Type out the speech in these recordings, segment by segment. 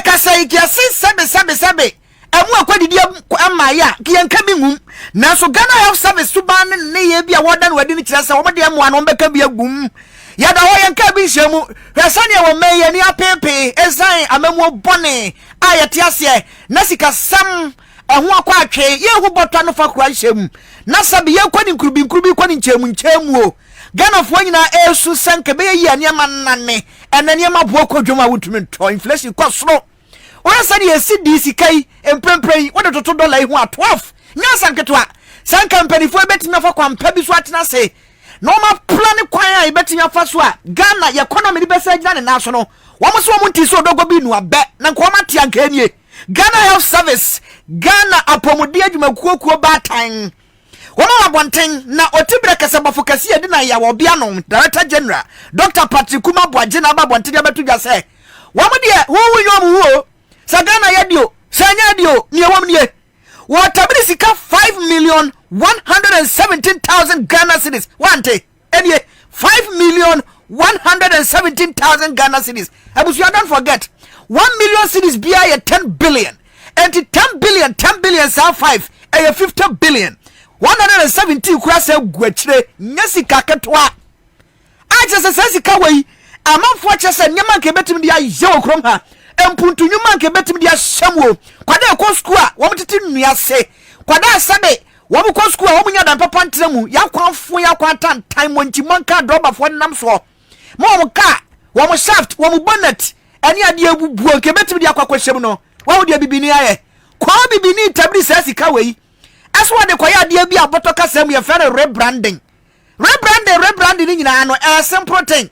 ka say kiasi sebe emu akwadidi amaya kiyanka bi ngum na so Ghana Health Service suban ne ye bia wodan wadi ni kire se wo de emu ano mbeka bi agum ya da ho yanka bi hyemu hwesane wo meye ni apepe esan amamu bone ayete ase na sika sam ehu akwa atwe ye hu botwa no fa kura hyemu na sabe ye kwani nkurubi kwani nchemu o Ghana fo nyina esu sanke be ye aniama nane enane ma bo kodwoma wutumi nto inflation kwasoro Ora sani esi DC kai emprempren what to dollar ihu a 12 nya sanketwa san company fo betimi afa kwampa bi so atena se no ma plan kwan a betimi afa so a Ghana economy bi besa gina ne na so no wo mo so mo nti so dogo bi nu abe na nko ma tia nka anie Ghana Health Service Ghana apomodi adwuma kuokuo batan wo ma abonten na otibere kasabafo kase edi na ya wo bia no Director General Dr. Patrick Kuma Boaje na ba bonten abetu dwa se wo mo de wo yom wo Sagana yadio, sanya dio, niye wamniye. Watabilisika 5,117,000 Ghana cedis. Wante, enye 5,117,000 Ghana cedis. Abus, you don't forget. 1 million cedis biya 10 billion. And 10 billion sa 5, 50 billion. 170 kurase gwechire, nyasi kaketwa. Acha sasa kawai, amamfu acha sa nyama kebetu mdia yewo kromha. Empuntu nyuma nke betim dia hyamwo kwada ko school a wo mtete nuase kwada sabe wo ko school a wo nya dan papa ntremu yakwanfo yakwatan time wonti monka droba fo nam so mo ka wo shaft wo bonnet ani ade abubuo nke betim dia kwakwahyem no wo dia bibini aye kwa bibini tabri sasika wei aso de kwa ade bi aboto kasam ye fere rebranding ni nyina no simple thing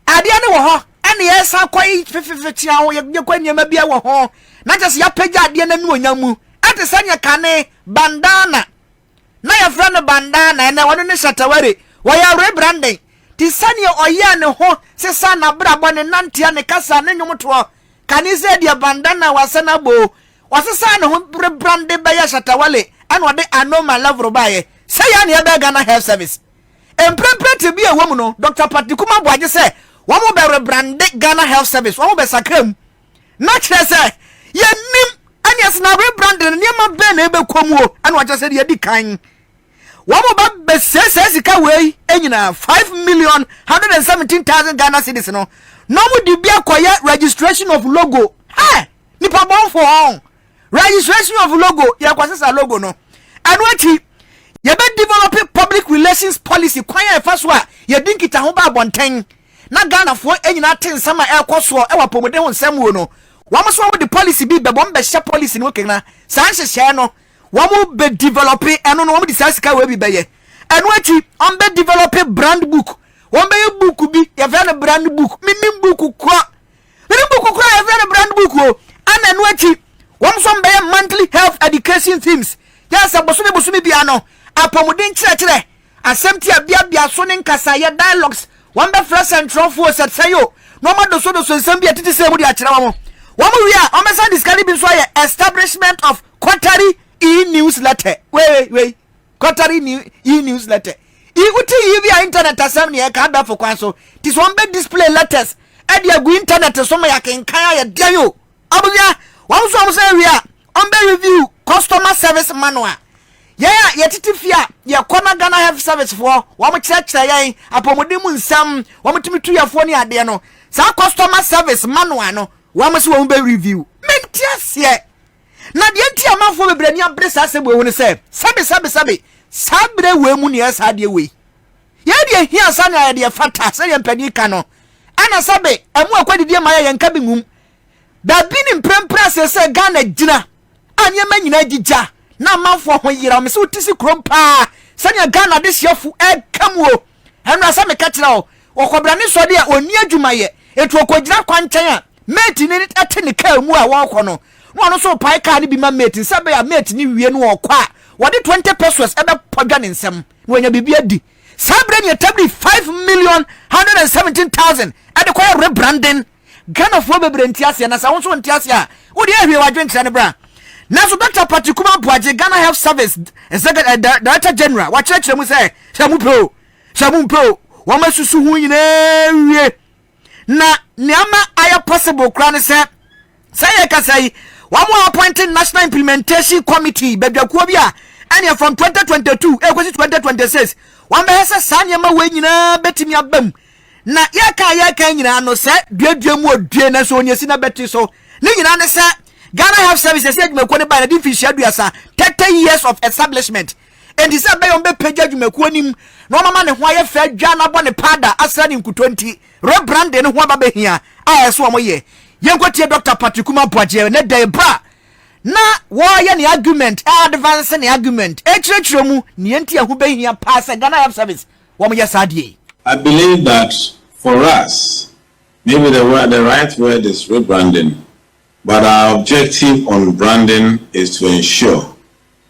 ade ne wo ho ani esa kwai fefefetia ho ye kwa nyema bia wo ho na just ya pagya ade na nu onyamu ate sanya kane bandana na ya frane bandana na wono ne shataware wo ya rebranding ti sanya oya ne ho sesa na brabo ne nantia ne kasa ne nyumto kane se dia bandana wasana bo wasesa ne ho rebrande ba ya shatawale an wode anoma level bae say ya ne ya Ghana Health Service emprempre bi ewo mu no Dr. Patrick Kuma Boaje say Wamo be rebrande Ghana Health Service. Wamo be sakram. Na kire se ye nim anias na rebrande niam be na ebe komuo. Anu acha se ye di kan. Wamo ba be sesika wei enyina 5,117,000 Ghana cedis no. No mu di bia koye registration of logo. Ha! Nipa bon for on. Registration of logo. Ya kwasesa logo no. Anu achi ye be develop public relations policy kwanya e faso a ye dinkita ho ba bonten. Na Ghana fo enyina ten sama ekoso e wapomode ho nsem wo no wamo so the policy bi be bombe hye policy no kena san hye no wamo be develop eno no wamo di sasika we bi be ye eno achi on be develop brand book won be book bi ye fe brand book minim book ko minim book ko ye fe brand book o ana eno achi wamo so be monthly health education themes yes abosumi bi ano apomode nkyerɛkyerɛ asɛmti abia so ne nkasa ye dialogues one be fresh and trophy set say yo no ma do so nsem bia titi say mu dia kire wamo wi a o me say discard bi so ye establishment of quarterly e-newsletter wait quarterly e-newsletter uti bi internet asem ne ka da for kwan so this one be display letters e dia go internet so ma yakenkan ya dia yo abia won so say wi a on be review customer service manual yeah, titi fia ya kona Ghana Health Service for wa mo kyerɛkyerɛ yan apomodi mu nsam wa mo timi tu yafo ne ade no sa customer service manual no wa mo se wo be review mentiasie na de nti amafo bebre ni abre sa se bo hu ne se sabe sabre we mu ne esa de we ya de hia sa na de fata se ye mpani ka no ana sabe emu akwadidi ma ya nka bi ngum da bi ni mprempra se Ghana gina anya ma nyina gija na manfo ho yira me se utisi krompa sanya Ghana de siafu kamuo henra sa me ka kira o okobrane so de oni adwuma ye etu okogina kwanchen a mate ni ate ne ka mu a won no no so pai ka ni bi ma mate sabe ya mate ni wie no okwa a wode 20 pesos ebe podwa ne nsem no anya bibia di sabre ni tabli 5,117,000 ade kwa rebranding Ghana fo bebre ntiase na sa won so ntiase a wo de ahwe wadwen kira ne bra na so Dr. Patrick Kuma Boaje Ghana Health Service Director General wa church mu say shamu pro wa masusu hu nyina wie na niama aya possible kra ne say say ka say one more appointed National Implementation Committee bedwakuo bia and from 2022 ekosi 2026 one be say sanyama we nyina betimi abam na yaka nyina no say duadua mu odue na so onyesi na beti so ni nyina ne say Ghana Health Services adwumakuo ne ba na di fishi aduasa 30 years of establishment and this be on be page adwumakuo nim no mama ne ho aye fa dwa na bo ne pada asra ne nkutonti rebrand ne ho aba behia a eso omoye yenkotie Dr. Patrick Kumabwaje ne dey bra na wo ye ne argument advance ne argument echirechiro mu ne enti ahu behia pass Ghana Health Service wo mo yesadie. I believe that for us maybe the right word is rebranding, but our objective on branding is to ensure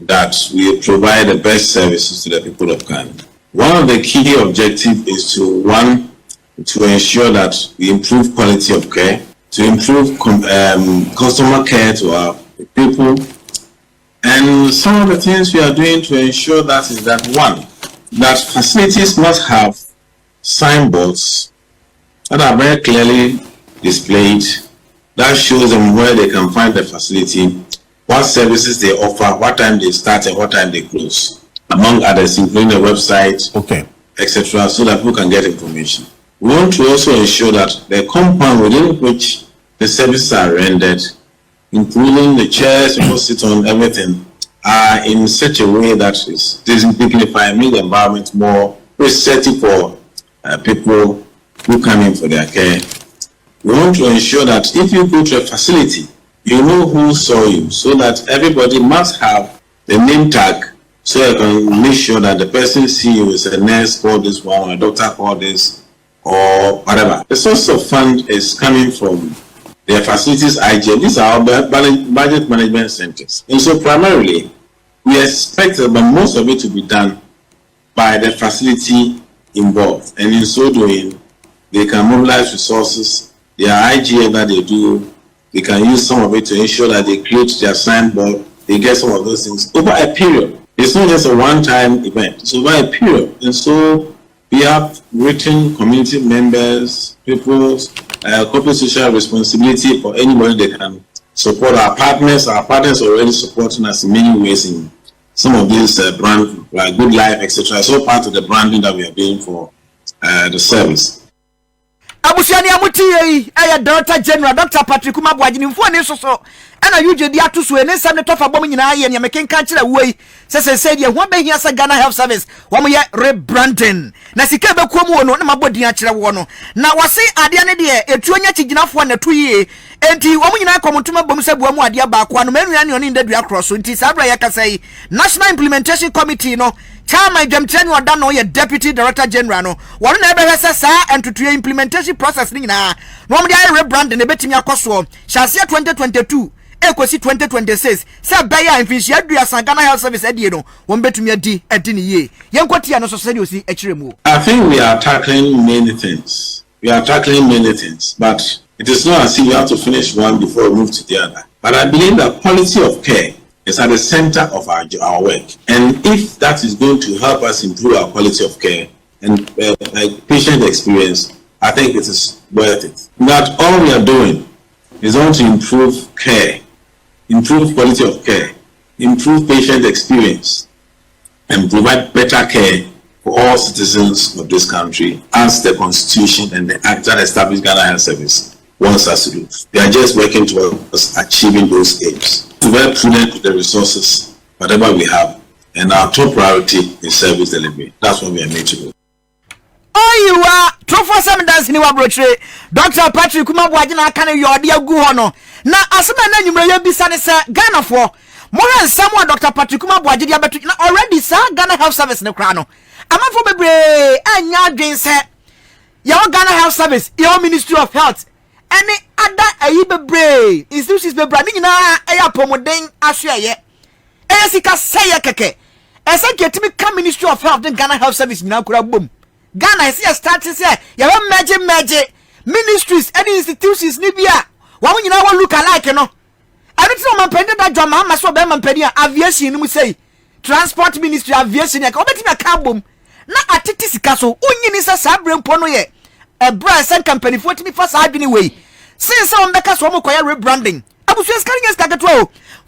that we provide the best services to the people of Ghana. One of the key objectives is to ensure that we improve quality of care, to improve customer care to our people. And some of the things we are doing to ensure that is that one, that facilities must have signboards that are very clearly displayed, that shows them where they can find the facility, what services they offer, what time they start and what time they close, among others, including the website, etc., so that people can get information. We want to also ensure that the compound within which the services are rendered, including the chairs people sit on, everything, are in such a way that is dignifying, make the environment more receptive for people who come in for their care. We want to ensure that if you go to a facility, you know who saw you, so that everybody must have the name tag, so you can make sure that the person see you is a nurse called this one, or a doctor called this, or whatever. The source of fund is coming from their facilities IGN. These are our budget management centers. And so primarily, we expect that most of it to be done by the facility involved. And in so doing, they can mobilize resources, their IGN that they do, they can use some of it to ensure that they create their signboard, they get some of those things over a period. It's not just a one-time event, it's over a period. And so we have written community members, people's corporate social responsibility for anybody that can support our partners. Our partners are already supporting us in many ways in some of these brand, like Good Life, etc. It's all part of the branding that we are doing for the service. Abusiani amuti yi Director General Dr. Patrick Kumabwaje ni mfo ne soso ana yuje di atuso ene sam ne tofa bom nyina ye ne mekenka kire wei se de ho behia sa Ghana Health Service wo mo ye rebranding na sika be kuom wo no na mabodi a kire wo no na wose ade ne de etu onya kiginafo na to yi enti wo mo nyina komotuma bom se bua mu ade ba kwa no manu ya ne oni ndadua cross enti sabra ya kasai National Implementation Committee no Chama Jamtani Wada no ye Deputy Director General no one na ebe hwese saa entutu implementation process ni nyina no mo dey rebrand na betimi akoso Shasia 2022 ekosi 2026 se beya infinshi aduasa Ghana Health Service adie no won betumi adi ni ye yenkotia no so se de osi akiremu. I think we are tackling many things. But it is not as if you have to finish one before we move to the other. But I believe that quality of care is at the center of our work, and if that is going to help us improve our quality of care and patient experience, I think it is worth it. That all we are doing is going to improve care, improve quality of care, improve patient experience, and provide better care for all citizens of this country, as the Constitution and the Act that established Ghana Health Service wants us to do. They are just working towards achieving those aims. To be prudent with the resources, whatever we have, and our top priority is service delivery. That's what we are made to do. Oh, you are 247 dancing in Wabroche. Dr. Patrick Kumabwaje na kana yodi agu hono. Na asema na nyumre ye bisane sa Ghana for. More than someone Dr. Patrick Kumabwaje dia betu na already sa Ghana Health Service ne kra no. Amafo bebre anya adwen se your Ghana Health Service, your Ministry of Health. Any other bebre institutions bebre ni nyina eya pomoden ahwe esika seye keke ese ketimi ka Ministry of Health and Ghana Health Service nyina kura bom Ghana is here starting say ya merge ministries and institutions ni bia wa nyina wa look alike no everything man pende da dwama ma so be man pende aviation ni mu say transport ministry aviation ya ka obetimi ka bom na atiti sika so unyini sa sabrempo no ye a brand and company for me first adwini way since on beka so mo koya rebranding abusu skani yes kaketwa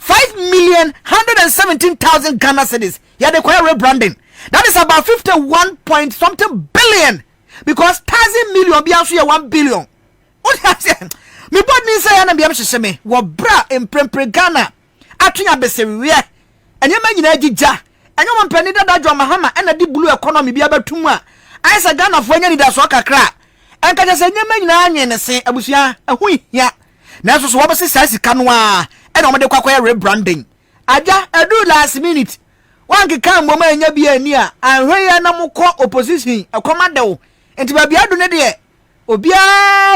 5,117,000 Ghana cedis ya de kwaya rebranding. That is about 51 point something billion, because 1,000 million be also 1 billion. What has me body say na be am hyehyeme wo bra emprempre Ghana atunya besewie enyema nyina agija enyoma mpani dada dwa mahama ena di blue economy bia batum a aisa Ghana fo anya ni da so kakra enka je se enyema nyina anye ne se abusua ehu hia na so wo bese sai sika no a ena omde kwakwaya rebranding aja edu last minute wanke kan mo ma anya bia ani a anhwe ya na mokọ opposition ekomade enti ba bia do ne de obia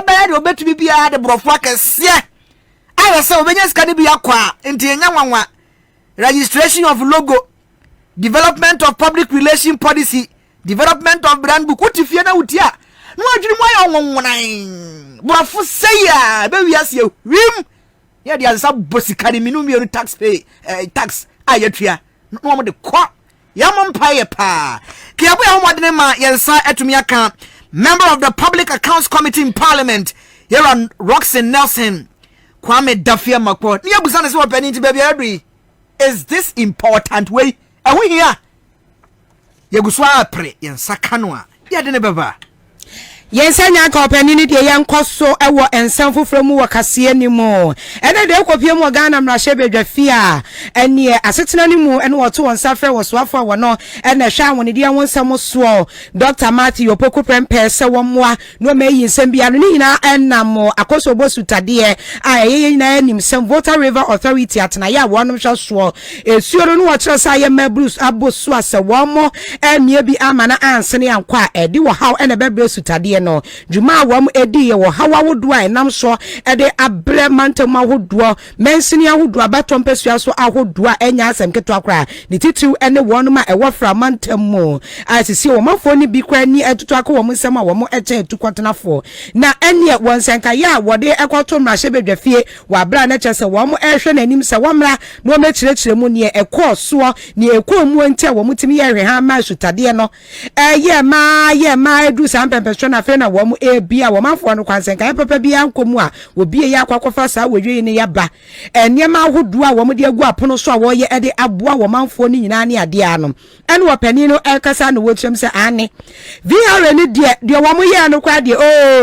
ba de obetumi bia de brofo akese ayo se obenya sika ne bia kwa enti enya nwanwa registration of logo, development of public relation policy, development of brand book. What if you know tia? No adwiri mo ya wonwonan brofo say ya be wiase wim ya dia sa bosikari minu mi tax pay tax ayatua no mo de kwa ya mo mpaye pa kiabo ya mo de ma yensa etumi aka member of the Public Accounts Committee in Parliament here on Roxanne Nelson Kwame Dafia Makpo ni abusa na se wo pani nti baby adri. Is this important way? And we here. Yeguswa pre yen sakanwa. Ya de ne baba. Yensanya ka opanini de yankoso ewo ensam foforo mu wakase animu ene de kopie mu Ghana mrahye bedwafia ene asetena ni mu ene woto wonsa frɛ wosoafo wono ene hwa woni de wonsam so Dr. Matthew Opoku Prempeh se womwa no mayi nsam bia no nyina enam akoso bosutade a yeye nyina anim sem Water River Authority atena ya wonom hwa so esuoro no wo kire sa ye mabrus abosu ase womo emie bi amana ansene ankwa edi wo haw ene bebre sutade no juma wam edi ye wo hawa wodo a enam so ede abre mantam ahodo mensini ahodo abatompesua so ahodo a enya asem keto akra ni titiu ene wonuma e wofra mantam mu asisi wo mafo ni bi kwa ni etutu akwa wo nsem a wo mo eche etukwotenafo na ene wonsenka ya wode ekoto mrahye bedwafie wa bra na chese wo mo ehwe nanim se wo mra no mechirechire mu ne ekoso ne ekomu ente wo mutimi ye hwe ha ma sutade no ye ma edu sampempeswa na fe na wo mo bia wo mafo no kwansenka papa bia nkomu a obi ye akwakofa sa wewe ne yaba enema ahodu a wo mo de agu apono so a wo ye ede aboa wo mafo ni nyina ne ade anom ene wo pani no ekasa no wotrem se ane VR ne de wo mo ye no kwa de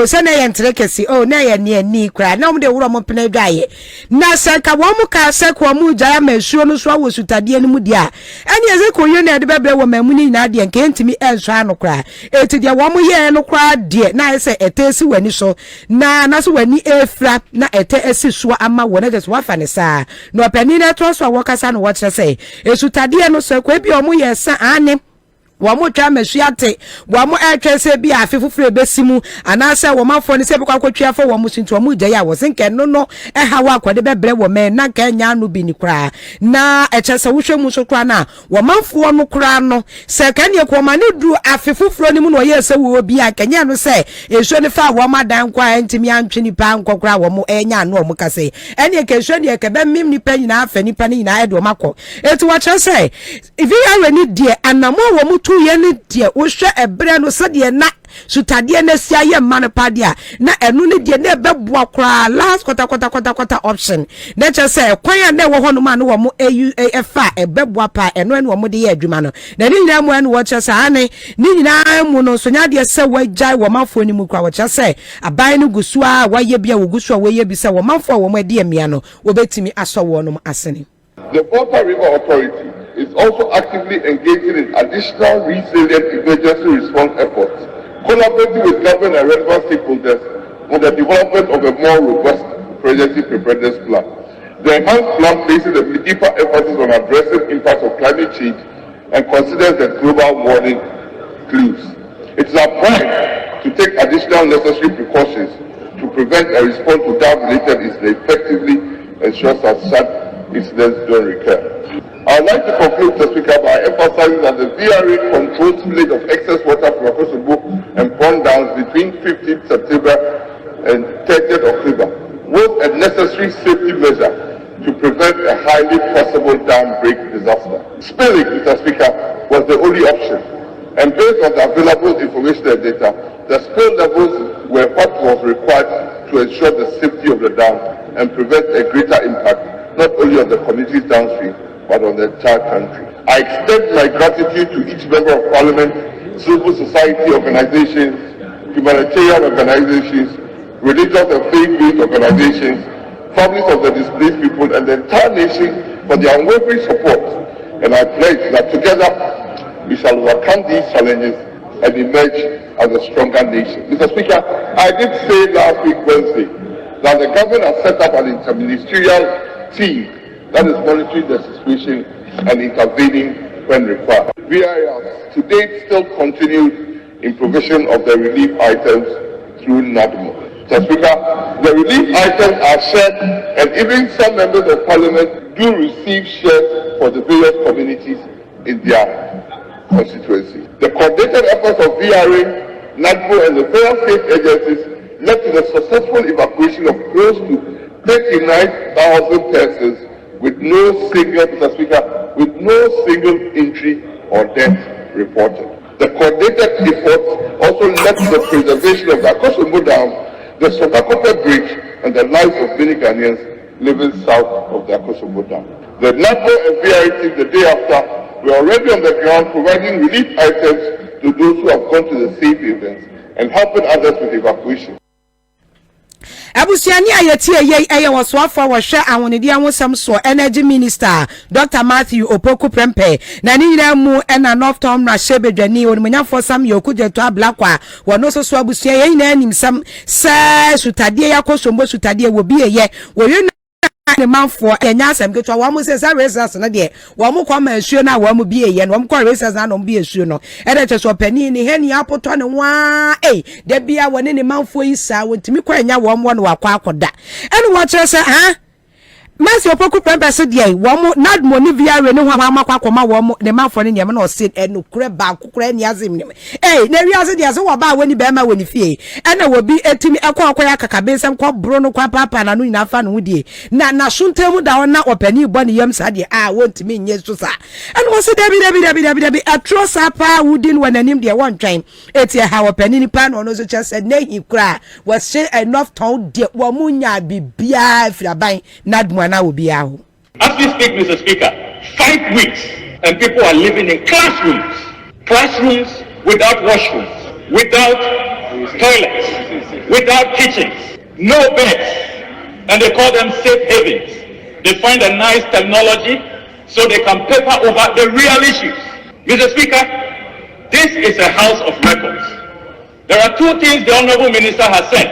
se na ye ntrekesi na ye ne ani kwa na mo de wuro mo pena dwaye na senka wo mo ka se ko mo jara masuo no so a wo sutade ne mu de a ene ye ze ko ye na de bebre wo mamu ni nyina de nke ntimi enso ano kwa eti de wo mo ye no kwa de na ese etesi wani so na so wani efra na ete esi so ama wona de so wafa ne saa no pani na to so wakasa no wo kire sei esutade no so kwa bi o mo ye sa ane wamo twa masuate wamo etwese bi afefufure besimu anase womafo ne se bi kwakotwa fo wamo sinto wamo gya ya wo senke no hawa akwade bebre wo men na ka nya no bi ni kra na echese wohwemu so kra na womafo no kra no se ka ne ko ma ne du afefufure ni mu no ye se wo bi akanya no se ehwe ne fa wo madan kwa ntimi antwe ni pa nkokra wo enya no wo kase ene ke ehwe ne ke be mim ni pa nyina afa ni pa ni nyina edo makọ eti wa kire se if you are ni die anamo wo tu ye ne die wo hwe ebre no se die na sutade na sia ye man padia na enu ne die na beboa kra last kwata option na che se kwan na wo hono ma no wo mo AUAFA ebeboa pa enu wo mo de ye adwuma no na ni nyina mo enu wo che se ane ni nyina mu no so nya de se wajai wo mafo ni mu kwa wo che se aban no gusua wa ye bia wo gusua wo ye bi se wo mafo wo mo de emia no wo betimi aso wo no asene. The Water River Authority is also actively engaging in additional resilient emergency response efforts, collaborating with government and relevant stakeholders on the development of a more robust emergency preparedness plan. The enhanced plan places a deeper emphasis on addressing impacts of climate change and considers the global warming clues. It is our pride to take additional necessary precautions to prevent and respond to dam-related incidents effectively ensure that such incidents don't recur. I would like to conclude, Mr. Speaker, by emphasizing that the VRA controls spillage of excess water from Akosombo and pond dams between 15th September and 30th October was a necessary safety measure to prevent a highly possible dam break disaster. Spilling, Mr. Speaker, was the only option, and based on the available information and data, the spill levels were what was required to ensure the safety of the dam and prevent a greater impact not only on the communities downstream but on the entire country. I extend my gratitude to each member of parliament, civil society organizations, humanitarian organizations, religious and faith-based organizations, families of the displaced people, and the entire nation for their unwavering support. And I pledge that together we shall overcome these challenges and emerge as a stronger nation. Mr. Speaker, I did say last week Wednesday that the government has set up an interministerial team that is monitoring the situation and intervening when required. VIR to date still continued in provision of the relief items through NADMO. Mr. Speaker, the relief items are shared, and even some members of parliament do receive shares for the various communities in their constituency. The coordinated efforts of VRA, NADMO, and the federal state agencies led to the successful evacuation of close to 39,000 persons with no single, Mr. Speaker, with no single injury or death reported. The coordinated efforts also led to the preservation of the Akosombo Dam, the Sotakope Bridge, and the lives of many Ghanaians living south of the Akosombo Dam. The NADMO and VRA team the day after were already on the ground providing relief items to those who have gone to the safe havens and helping others with evacuation. Abusiani ayeti eye waswafo wahwe awonedi awosam so energy minister Dr. Matthew Opoku Prempeh na ni nyina mu na North Town Rashebedwani onimanyafo sam yokujeto ablakwa wono so abusia ye nyina animsam sa sutade yakosombo sutade wo bieye wo ne manfo enya asem ketwa wo mo se sa resas na de wo mo kwa ma asuo na wo mo bieye no wo mo kwa resas na no mo asuo no ede cheso pani ni heni apoto ne wa de bia woni ne manfo isa wontimi kwa enya wo mo no wakwa akoda ene wo kire se ha Masi Opoku Prempeh se de wo mo NADMO ni VRA ne ho amakwa akoma wo mo ne manfo ne ne no se enu kure ba kokura ni azim ne na wiase de ase wo ba woni be ma woni fie ena wo bi etimi akwa kakabensem kwa bro no kwa papa na no nyina fa no hudie na suntemu da wona opani bo ne yam sa de wontimi nye so sa ena wo se dabi atross apa wudin wananim de won twan etie ha opani ni pa no so che said na hi kura was say enough town de wo munya bibia firaban NADMO. As we speak, Mr. Speaker, 5 weeks and people are living in classrooms without washrooms, without toilets, without kitchens, no beds, and they call them safe havens. They find a nice technology so they can paper over the real issues. Mr. Speaker, this is a house of records. There are 2 things the Honorable Minister has said,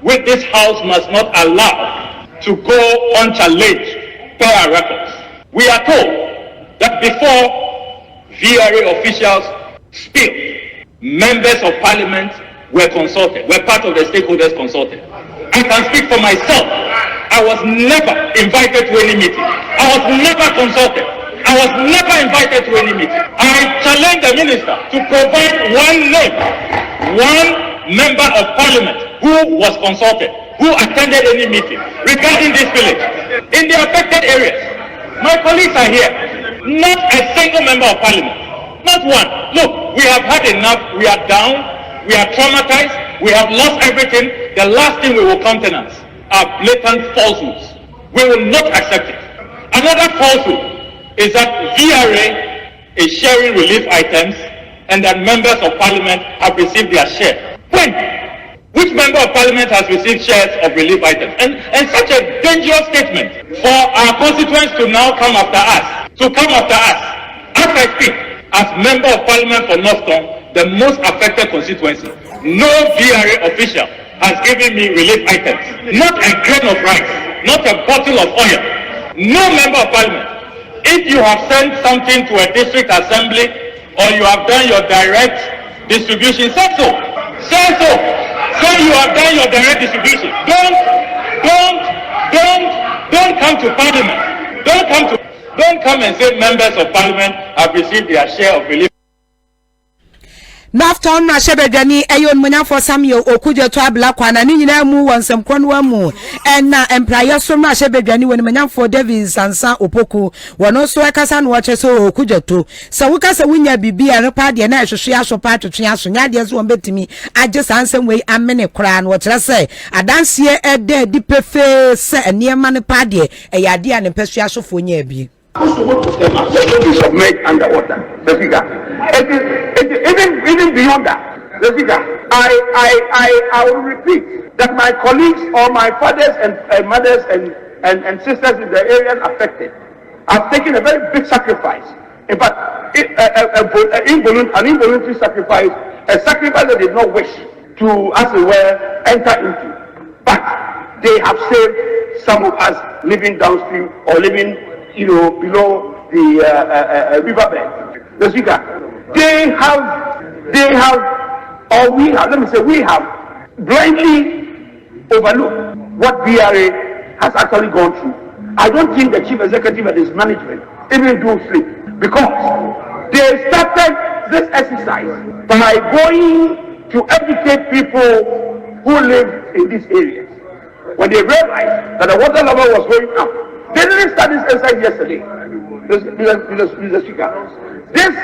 which this house must not allow to go unchallenged per our records. We are told that before VRA officials spilled, members of parliament were consulted, were part of the stakeholders consulted. I can speak for myself. I was never invited to any meeting. I was never consulted. I was never invited to any meeting. I challenge the minister to provide one name, one member of parliament who was consulted, who attended any meeting regarding this village in the affected areas. My colleagues are here. Not a single member of parliament. Not one. Look, we have had enough. We are down. We are traumatized. We have lost everything. The last thing we will countenance are blatant falsehoods. We will not accept it. Another falsehood is that VRA is sharing relief items and that members of parliament have received their share. When? Which member of parliament has received shares of relief items? And such a dangerous statement for our constituents to now come after us. As I speak, as member of parliament for Northton, the most affected constituency, no VRA official has given me relief items. Not a grain of rice, not a bottle of oil. No member of parliament. If you have sent something to a district assembly or you have done your direct distribution, say so. So you have done your direct distribution. Don't come to parliament. Don't come and say members of parliament have received their share of relief. Nafton na shebedani eyon munyafo Samuel okuje to ablakwa na ni nyina mu wonsem kronwa mu na employer so na shebedani woni munyafo David Sansa Opoku wono so ekasa no wache so okuje to sa wuka sa wunya bibia no pa de na ehwehwe aso pa twetwe aso nya de so betimi age sansem wei amene kra no kire se adanse ede di pefe se eniema ne pa de eyade a ne pesu aso fo nya bi submerged underwater. The figure. Even beyond that, the figure. I will repeat that my colleagues or my fathers and mothers and sisters in the areas affected have taken a very big sacrifice. In fact, an involuntary sacrifice, a sacrifice they did not wish to, as it were, enter into. But they have saved some of us living downstream or living below the riverbed. The speaker, they have, or we have, let me say, we have blindly overlooked what BRA has actually gone through. I don't think the chief executive and his management even do sleep, because they started this exercise by going to educate people who live in these areas. When they realized that the water level was going up, they didn't start this exercise yesterday, Mr. Speaker. This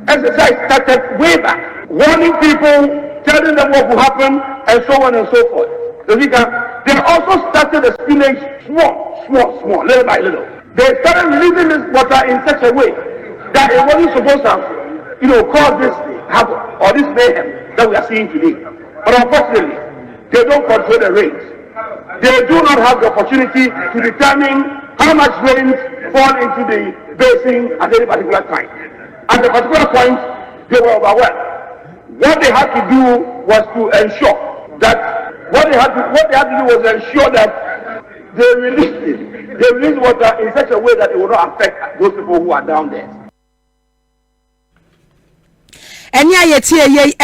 exercise started way back, warning people, telling them what will happen, and so on and so forth. Mr. Speaker, they also started the spillage small, little by little. They started releasing this water in such a way that it wasn't supposed to have, caused this havoc or this mayhem that we are seeing today. But unfortunately, they don't control the rains. They do not have the opportunity to determine how much rains fall into the basin at any particular time. At a particular point, they were overwhelmed. What they had to do was to ensure that they released water in such a way that it would not affect those people who are down there. Enya yetie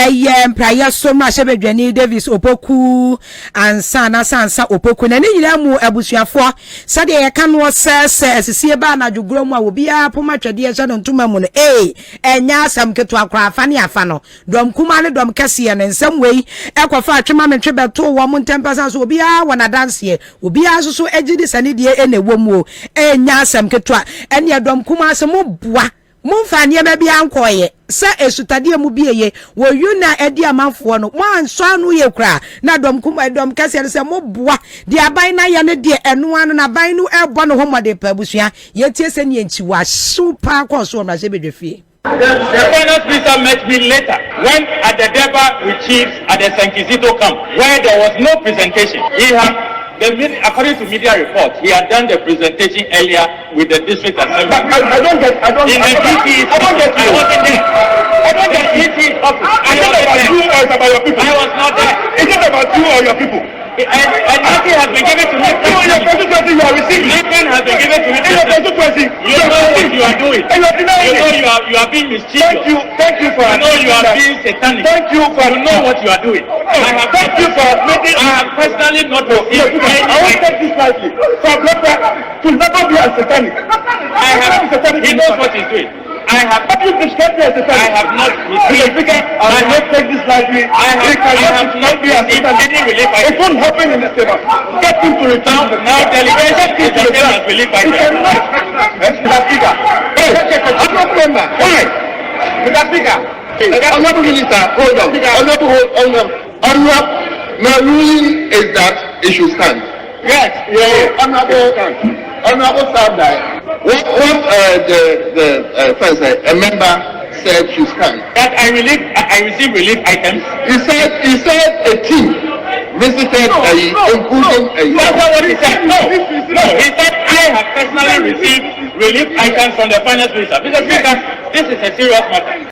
employer so ma shebedwani Davis Opoku sansa Opoku na ni nyina mu abusuafo sade ye ka no sese asisi ba na dwugro mu a obi a poma twede ye no ntuma mu no enya asam keto akra afa ne afa no dom kuma ne dom kase ne nsam wei ekofa atwema mentwe beto wo mu ntempasa so obi a wona dance obi a so ejidi sane die enewo mu enya asam keto ene dom kuma asem boa Mumfa niema bi ankoye sa esutade mu bieye wo yuna edi amanfo no mo anso anu ye kra na dom kuma dom kase se mo boa de aban na ye ne de eno anu na ban nu ebo no homode pa busua ye tie se ne enchi wa super koso na se bedwefie. The finance minister met me later when at the Deba with chiefs at the Sankizito camp where there was no presentation. According to media reports, he had done the presentation earlier with the district assembly. I don't get you. I wasn't there. I don't get DT's office. Is it about you or is it about your people? I was not there. Is it about you or your people? And nothing has been given to me. You in your constituency, you are receiving. Nothing has been given to me. In your constituency, you know what you are doing. And you are denying it. You know you are being mischievous. Thank you for admitting you are being satanic. Thank you for know what you are doing. Thank you for admitting. I have personally not received. I won't take this lightly. For a brother to never be a satanic. He knows what he's doing. I have not received. I won't take this lightly. I have not be a satanic. It won't happen in this table. Get him to return. Now delegation is the same as relief by Mr. Speaker. I'm not saying that. Why? Mr. Speaker. Honorable Minister, hold on. My ruling is that it should stand. Yes. Honorable Sabdai, what the first a member said should stand. That I received relief items. He said a team visited including a. That's not what he said. No. He said I have personally received relief items from the finance minister. Mr. Speaker, this is a serious matter.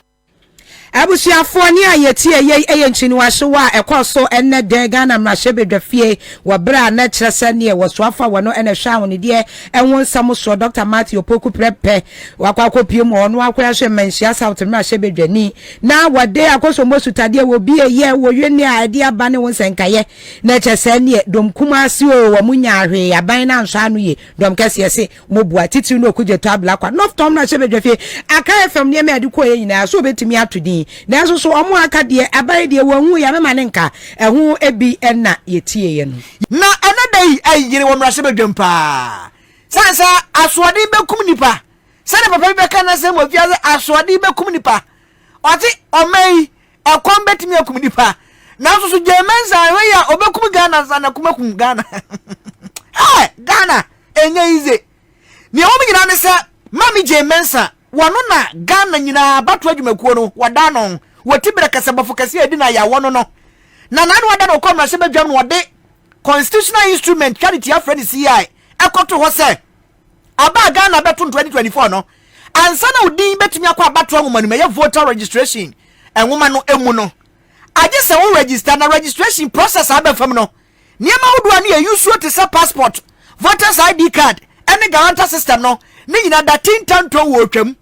Abusuafo ni ayetie ye nchiniwahye wa ekoso enne de Ghana mrahye bedwafie wo bra na kyerese ne wosoafa wono ene hwa woni de enwo nsam so Dr. Matthew Opoku prepe wakwakopie mu ono akwahye manhia South mrahye bedwani na wade akoso mosutade wo bie ye wo yeni ade aba ne wonsenkaye na kyerese ne dom kumase o wo munya ahwe aban na nso anu ye dom kase se mobua titi no okujeto abla kwa North Tom mrahye bedwafie aka FM ne me ade ko ye nyina so betimi atodi na so so omo aka de abai de wanhu ya mema ne nka ehu ebi na yetie ye no na anadai ayire wo mrase bedwempa sansa asode bekum nipa sane papa be kana se mo fiase asode bekum nipa oti omai ekon betimi akum nipa na so so jemenza we ya obekum Ghana sana kumakum Ghana Ghana enye ize ni omi nyina ne se mami jemensa wono na Ghana nyina bato adwumakuo no wadano watibere kasabafo kase edi na ya wono no na nanu wadano ko mrase bedwam no wode constitutional instrument charity afredi CI ekoto ho se aba Ghana beto 2024 no ansa na udin betumi akwa abato anwoma no ye voter registration enwoma no emu no aje se wo register na registration process abefam no niema wodo ani ye use to say passport voters ID card any guarantor system no ni nyina da tintanto wo twam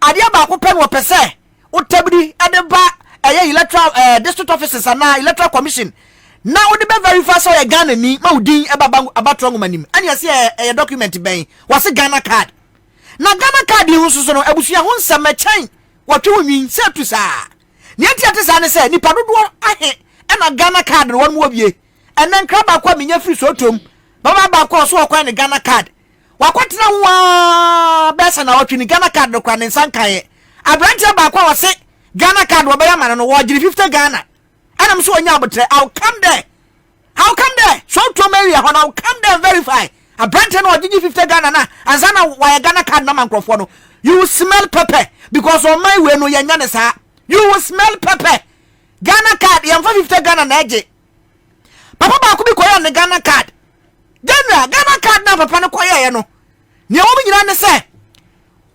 ade aba ko pen wo pese utabidi ade ba electoral district offices na electoral commission na wo de be verify so ye Ghana ni ma udin eba abato anwoma nim ani ase ye document ben wase Ghana card na Ghana card yi so no abusua ho nsama chan wotwe wonwin se tu saa ni ati saa ne se nipa dodo ahe na Ghana card no won mo bie enen kra ba kwa menya free so tom baba ba kwa so kwa ne Ghana card wakwatena wa besa na wotwe ni Ghana card no kwa ne sankaye abrante ba kwa wase Ghana card wo be ya mane no wo giri 50 Ghana anam so onya abotre I'll come there so to marry ho I'll come there and verify abrante no gigi 50 Ghana na azana wa Ghana card na mankrofo no you will smell pepper because on my way no yanya ne sa you will smell pepper Ghana card yam 50 Ghana na eje papa ba ko bi koya ne Ghana card Ghana card na papa ne koya ye no ne wo mi nyina ne se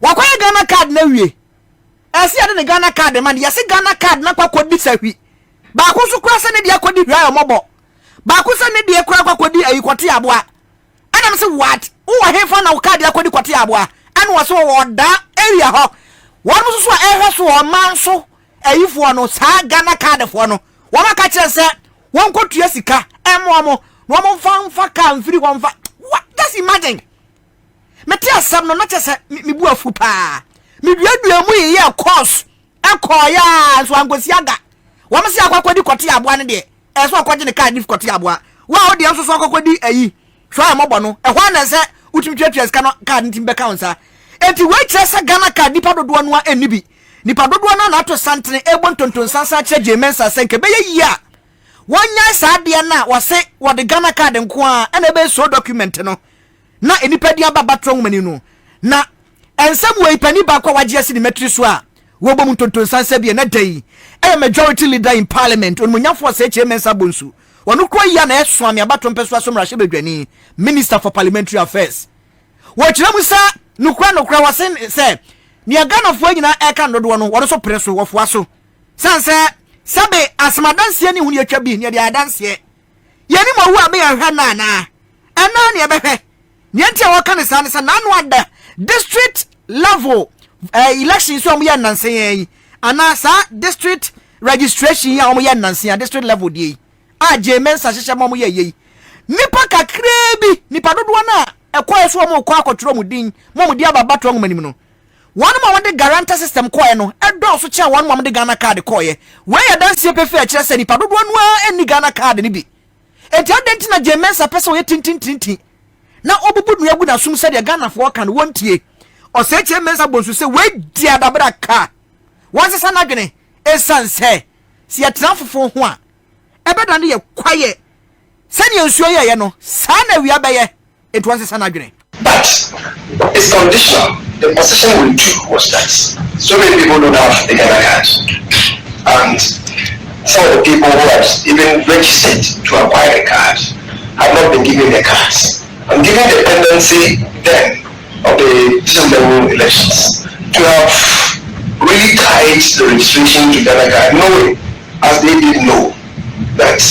wakoya Ghana card na wie ase ade ne Ghana card man yase Ghana card na kwa kodi sahwi ba ko so kura se ne dia kodi hwa yomobo ba ko se ne dia kura kodi ayi kwoti aboa anam se what wo hefa na card ya kodi kwoti aboa anu wo so wo da area ho won so so ehwe so o man so ayifo no sa Ghana card fo no wo maka kire se won kotua sika emo no fa ka mfiri won fa just imagine meti asam no na chese mi bu afu pa mi duadua mu ye course ekoya so angosi aga wo me se akwakodi kwoti aboa ne de so akwaje ne card kwoti aboa wa o de so akwakodi ayi so amobo no ehwa na se utimtwatwa sika no card ntimbe kaunsa enti we chese Ghana card nipa dodo no enibi nipa dodo na ato santene ebo ntonton sansa che jemensa senke be ye ya wonya saade na wase wode Ghana card nko a na be so document no na enipa dia baba trongmani no na ensem we pani ba kwa waje ase ni metri so a wo bom ntonton sansa bia na dai majority leader in parliament on munyafo se jemensa bonsu wono kro ya na eso ame abato mpeso aso mrahye bedwani minister for parliamentary affairs wo kire mu sa nukra wase se ni Ghana fo nyina eka ndodo no wono so preso wo fo aso sanse sabe asmadanse ni hunu atwa bi ne de adanse yeni mo wu abe ahwa na ana ne ebehwe ne ntia wo kan sa ne sa nanu ada district level election so mo ya nanse yi ana sa district registration ya mo ya nanse ya district level di a jemensa hyehyɛ mo ya yi nipa kakrebi nipa dodo na ekoy so mo kwa akotro mo din mo di ababato ngomanim no one more the guarantor system koye no edo so chia one more the Ghana card koye we ya danse pefe a kire se nipa dodo no eni Ghana card ni bi enti adenti na jemensa pese we tintintintin na obubu nu agu na sum se de Ghana fo kan wontie o se jemensa bonsu se we dia dabra ka wonse sana dwene esanse si ya trafofo ho a ebeda ne ye kwaye sani ensuo ye no sana wi abaye enti wonse sana dwene. But it's conditional. The position we took was that so many people don't have the Ghana card, and some of the people who had even registered to acquire the card have not been given the cards. And given the tendency then of the district level elections to have really tied the registration to Ghana card, knowing, as they did know, that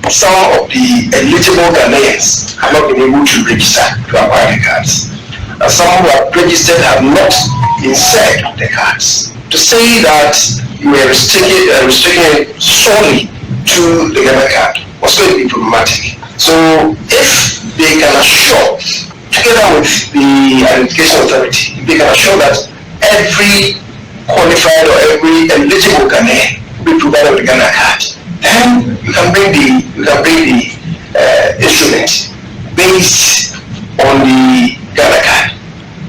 some of the eligible Ghanaians have not been able to register to acquire the cards. And some who have registered have not inserted the cards. To say that you were restricting it solely to the Ghana card was going to be problematic. So if they can assure, together with the identification authority, if they can assure that every qualified or every eligible Ghanaian be provided with a Ghana card. Then you can bring the instrument based on the Ghana card.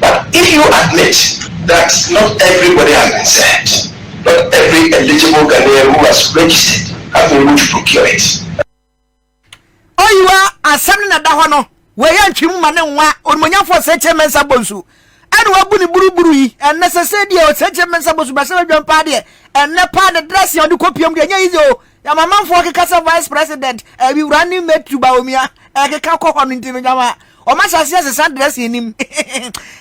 But if you admit that not everybody has been sent, not every eligible Ghanaian who has registered has been able to procure it. Oh, you are assembling at Dahono, where you are Manwa, or Monya for such a mensa bonsu. And Wabuni Buru, and necessarily or such a mensa bonsu, Basilian Party, and Nepal the dressing on the copium de Yazo. Yamaman for a Casa Vice President, and we running made to Baumia, and a cock on into Yama. Or much as yes, a sun dress in him.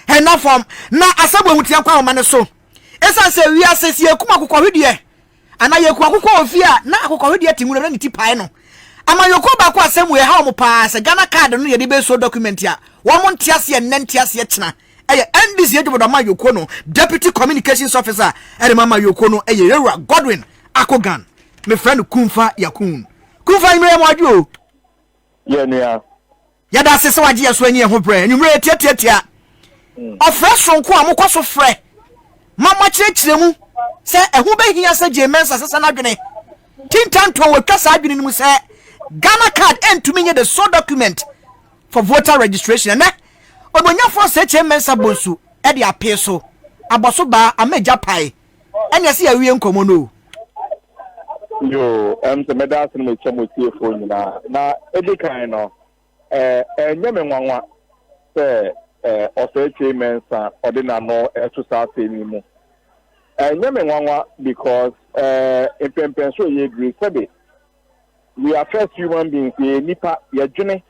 And now from now, as someone with Yanko Manaso. As I say, we are says here, Kumakudia. And I Yakuako fear, now Kukodia Timuranity Pino. Am I go back somewhere how pass a Ghana card and the base document here. 1 month Tiasi and Nentias Yetna. I end this yet with Mama Yokono, Deputy Communications Officer, and Mama Yokono, a Yera Godwin, Akogan, my friend Kumfa Yakun. Kumfa, you yeah. Yada says, "What years when you have brain? You read Tia. A fresh from Kwamo so fresh. Mamma Chechemu say, a who be here said James as an agony. Tintan to a Cassabin will say, Ghana card and to me the so document for voter registration. Eh? Or when you for such a mensa bosu, Eddie Apeso, Abasoba, a major pie, and you see a real commono. Yo, the medicine with some with your phone now. Every kind of. Nyamenwanwa say oseche mensa odina no to start anymore. Nyamenwanwa because impempenso ye agree sabe we are first human beings ye nipa ye dwene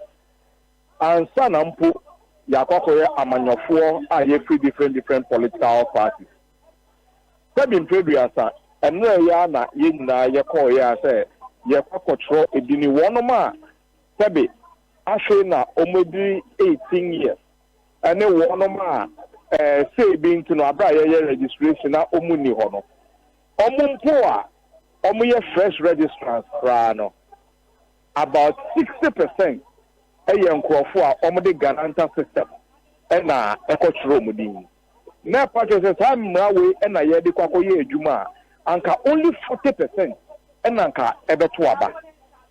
ansa na mpo yakokoye amanyofo a ye free different political parties. Sabe mpredua enu ya na ye nyina ye call ya say ye kwakotro edini wonoma sabe Ashena omedi 18 years. And then one of my say being to no abaya registration na omuni hono. Omumpoa omuye fresh registrants rano. About 60% ayen kwofo a omode Ghana system na ekochro mudin. Na purchase time mrawe na ye de kwakoye adwuma anka only 40% anka ebeto aba.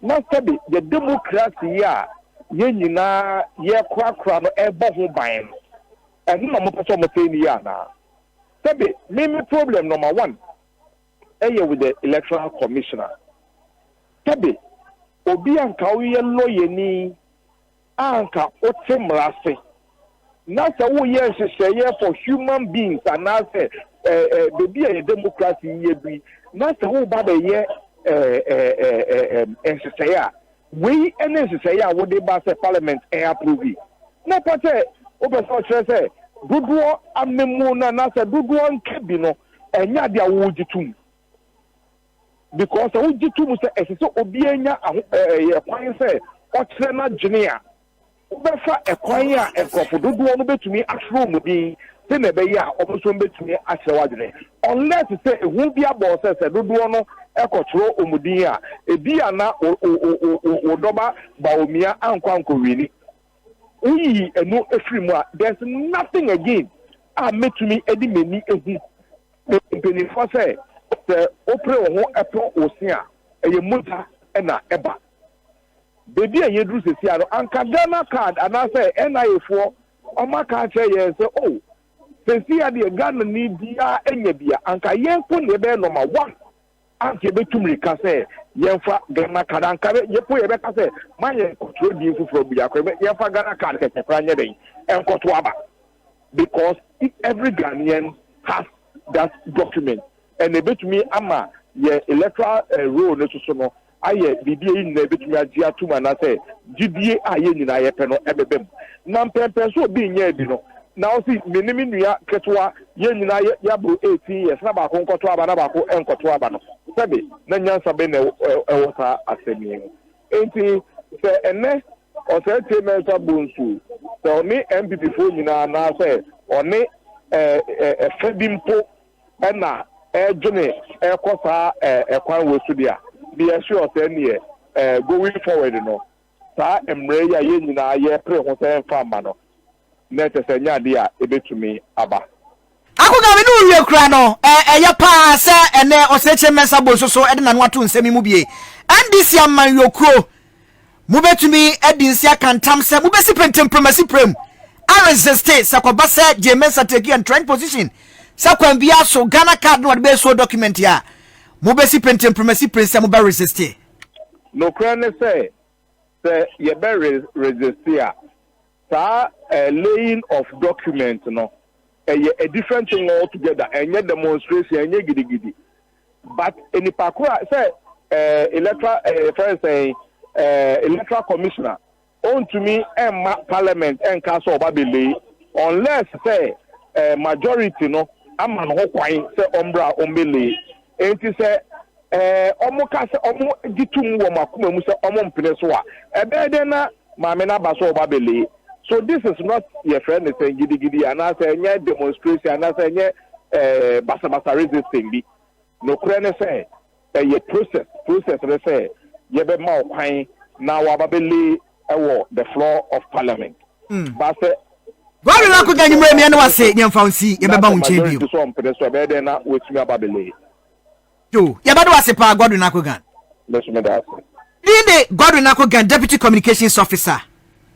Na sabi the democracy ya Yenina ye kwakra no ebo ho ban and no mo person mo say ni ya na sabe me problem number 1 with the electoral commissioner sabe obi anka wo ye lawyer ni anka otemrase na sa wo ye hwehweye for human beings and na say be a democracy ye bi na sa wo ba be ye hwehweye we say ya wo dey ba say parliament approve na pate obeso chere say duduo amemu na say duduo nkebi no enya dia wo gitum because wo gitum say esese obi enya ekwan say o chere na dwene a obefa ekwan a ekofo duduo no betumi afro mu din se na be ya obeso betumi achere wadwene unless say ehu bi abo say duduo no ekotro omudin a ebi ana odoba baomia ankwanko wini uyi enu efrimu a there's nothing again metumi edi meni ehu mpeni for say opre ho epo osia eye muta na eba bebi anyedru sesi aro anka Ghana card ana say NIA4 omaka che ye say oh sesi ade Ghana ni dia enya bia anka yenko ne be number 1 anke betumri ka say yenfa Ghana card anka yepo ye be ka say manye control di fufuro bia ko yenfa Ghana card ke pranye den enkoto aba because every Ghanaian has that document and ebetumi ama ye electoral roll no so no aye bibie yin na ebetumi agia tuma na say gidie aye nyina ye pe no ebebem na mpempe so bi nya bi no na o si menimi nua ketwa ye nyina ya bro 18 years na ba ko nkoto aba na ba ko enkoto aba no sabe na nyansa be na ewo sa asemi enti se ene o se temesa bonsu so ni MPP fo nyina na say oni febimpo na ejune ekosa ekwan wesudia be sure say ne going forward no sa emre ya ye nyina ye pre ho say fama no net say nya de a ebetumi aba Akoga me no wie kura no eya pa se ene oseche mesa bo so e de na no ato nsemi mu bie ndisi aman yokro mu betumi edi nsia kantam se mu besi pentempromasi prem a resist sakoba se Jemesa take and trend position sakwan bia so Ghana card no be so document ya mu besi pentempromasi prem se mu be resist no kra ne say ye be resist ya sa laying of document no a different thing altogether and yet demonstration and yet gidi but any pakura say electoral electoral commissioner on to me and parliament and council babele unless say majority no aman ho kwan say ombra ombele enti say omo ka say omo gitum wo makuma mu say omo mpene so a ebe de na maame na baso babele. So this is not your friend is saying gidi and I say nye demonstration and I say nye basa resisting be no krene say a process they say ye be ma kwan na wa babele the floor of parliament. But say God na ko ganyi mu emi na wase nyemfa nsi ye be ba unche bi so mpede so be de na wetumi babele yo ye be do wase pa God na ko gan let's me that God na ko gan deputy communications officer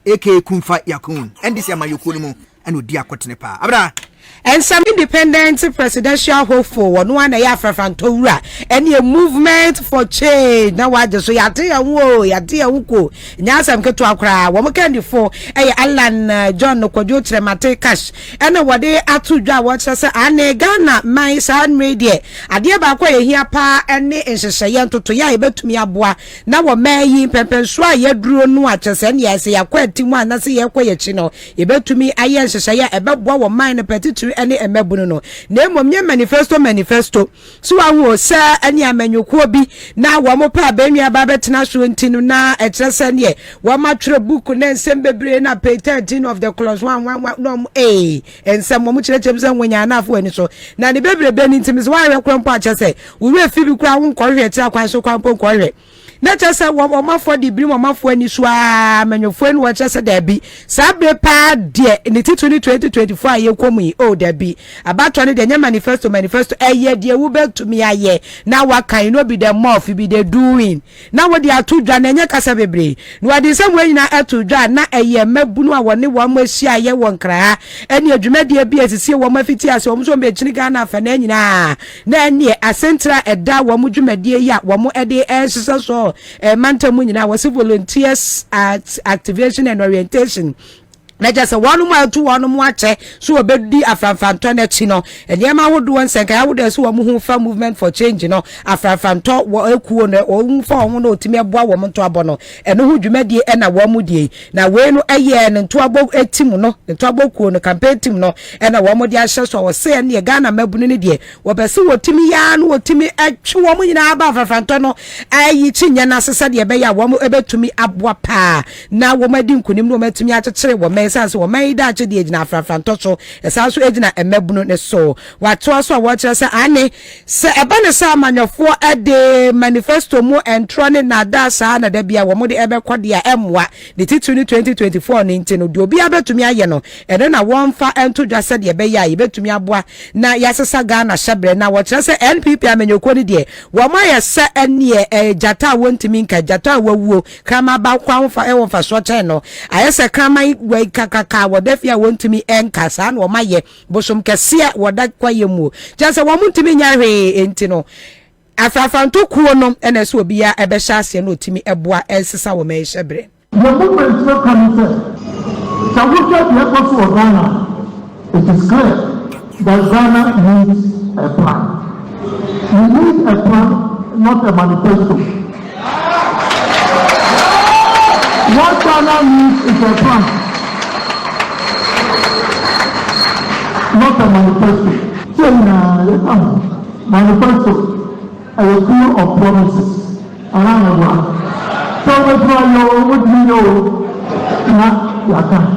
aka Kumfa Yakun ndc amayokoni mu eno di akotene pa abra and some independent presidential hopeful one na ya frafantowura any a movement for change na waje so yate ya wuko nyasam keto akra wo mekandi for Alan John Kwadwo Tremate cash ena wode atudwa wo kyese ane Ghana man sad media ade ba kwa ye hia pa ene nhyehyeye ntoto ya ebetumi aboa na wo mayi pempenso a ye duro no akyese ne ya se yakwa atimu anase ye kwa ye chi no ebetumi aye nhyehyeye ebeboa wo man ne petitu ene emebunu no na mmom manifesto so awo sa ene amanyuko bi na wo mo pa banwa ba betena so ntinu na ekyese ne wo matwere book na nsem bebre na page 13 of the clause 1 no ensem mo kyerɛkyerɛ bi wonya na afo ani so na ne bebre be ni ntimi so wa hwe kwampo akyese wo we fi bi kura wo nkɔhwe kyerɛ kwan so kwampo nkɔhwe na kyese wo mafo di biri mo mafo ani so a manyofo ni wo kyese da bi sabre pa de ne titu ni 2024 ye komu yi o da bi abato ne de nya manifesto eye de wo betumi aye na wakan no be the more be the doing na wo de atudwa na nya kasa bebre no ade sem we nyina atudwa na eye mabunu a wone wo mahia ye won kra ene adwumade bi asisi wo mafiti ase wo so be chini Ghana fa na nyina na ene asentra eda wo mu dwumade yi a wo mu ede esisa so mantamu nyina wo volunteers at activation and orientation na just one more to one more che so obedi afranfanto na chi no enema hodo nsenka ya wodo so wo hu fa movement for change no afranfanto wo ekuo na wo fa ho na otimi aboa wo mto abo no eno hu dwumadie e na wo mu die na we no eye ne nto abo etim no nto abo kuo no campaign team no e na wo mu die ahye so wo se ne Ghana mabunu ne die wo be se wotimi ya no wotimi atwe wo mu nyina aba afranfanto no ayi chi nya na sesa de be ya wo mu ebetumi aboa pa na wo madi nkunim no matumi akyekyere wo sanso wo mai da che de ejina afranfanto so sanso ejina emebunu ne so wato so wo kire se ane se eba ne sa amanyofo ade manifesto mu entrone na da sa na da bia wo mu de ebe kwode a emwa de titu ni 2024 ni ntino de obi abetumi aye no ene na wonfa ento dwa se de ebe ya ibetumi aboa na yasesa Ghana hyebre na wo kire se NPP amanyoko ni de wo ma yese ene jata wontimi nka jata wawuo krama ba kwa wonfa e wonfa so chen no ayese krama we kaka wodafia wontumi enkasa na omaye bosom kese woda kwaye mu janse wo muntumi nyahwe enti no afrafanto kuo no ena so obia ebehya ase na otimi eboa ensesa wo mai hyebre the movement no committed so we get the effort for Ghana. It is clear that Ghana needs a plan. We need a plan, not a manifesto. What Ghana needs is a plan, not a manifesto. So manifesto a few of promises around the world. So that's why you know a plan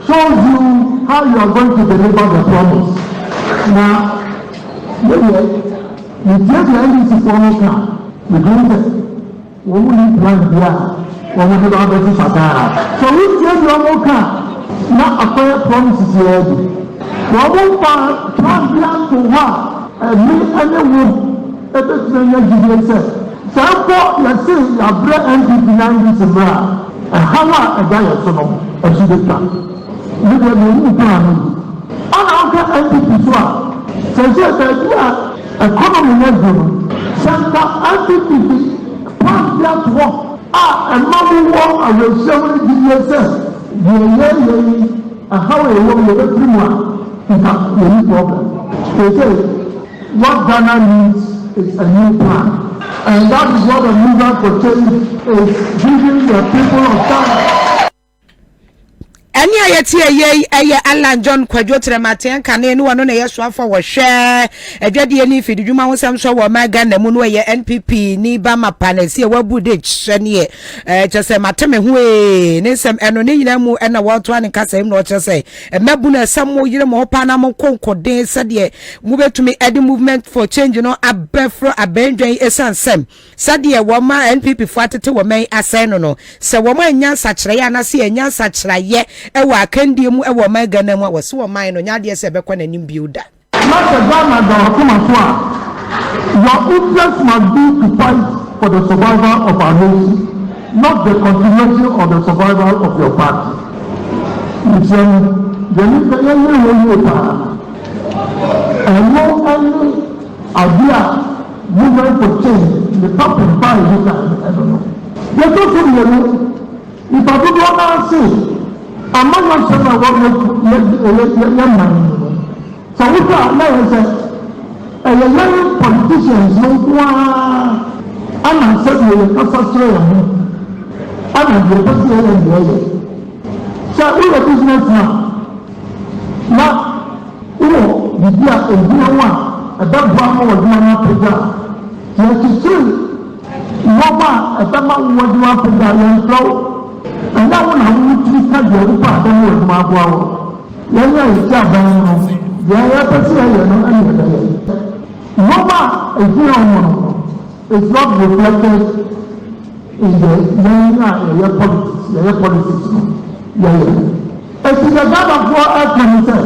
shows you how you are going to deliver the promise. Now, the NDC formal can we do that. We will need plan here. We will do all. So we change your can. Now acquire promises here. One plan to one, me and the wood, a bit of Therefore, let's say you have bred NPP 90 Zimra, and how a guy or son of Sudeka. You get the new plan. And I'll get NPP to one. So, the economy level, Santa NPP, plan to work. And mommy walk away 70 years. And how a woman with everyone is a problem. They say, what Ghana needs is a new plan. And that is what the movement for change is giving the people of Ghana. Any ayeti Alan John Kwadwo Trematen kane no no na yeso afa wo hwe adwade ani fidi dwuma ho sam so wo maga na mu no ye NPP ni ba mapanesi e wabude hye ne chese mateme ho ne sam eno ne nyina mu na wo to an kasem no chese mebu na sam mo yire mo pa na mo konkoden sade mu betumi edi movement for change no abefro abendwan esansem sade wo ma NPP fo atete wo men asen no se wo ma anya sachire ya na se anya sachire ye ewa kandi mu ewa mega na mu wose wo man no nyade se be kwa nanim biuda not the Ghana that come your interest must be to fight for the survival of our nation, not the continuation of the survival of your party. It's and no any idea movement for change the top and five I don't know. Let us say if I do not say I'm not sure what money. So we can now young politicians no one I'm said we can frustrate I'm the president so we are business now the dear and one at that one was not you to see Mama at that man was one and that one I will treat the part of my wow. Yes, Mama is not reflected in the politics. It is a God of war committee.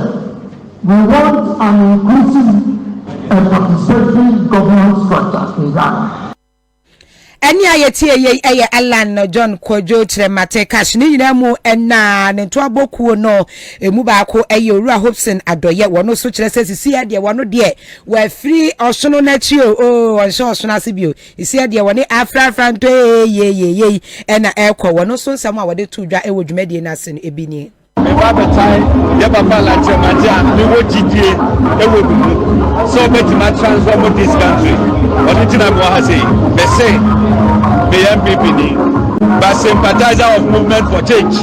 We want an inclusive and participatory governance structure in Ghana. Any ayeti Alan John Kwadwo Trematen cash ni nyina mu na ne to abokuo no emu ba ko Owura Hobson Adoye wono so kire sesi ade wono de wa free osono na chi o osono asibio isi ade woni afra nto ye na ekọ wono so nsam a wode to dwa ewo dwumade na sen ebini me ba betai ye baba la Trematen me wo jidie ewo bumu so betima transform this country original go ha say be say the MPP but sympathizer of movement for change a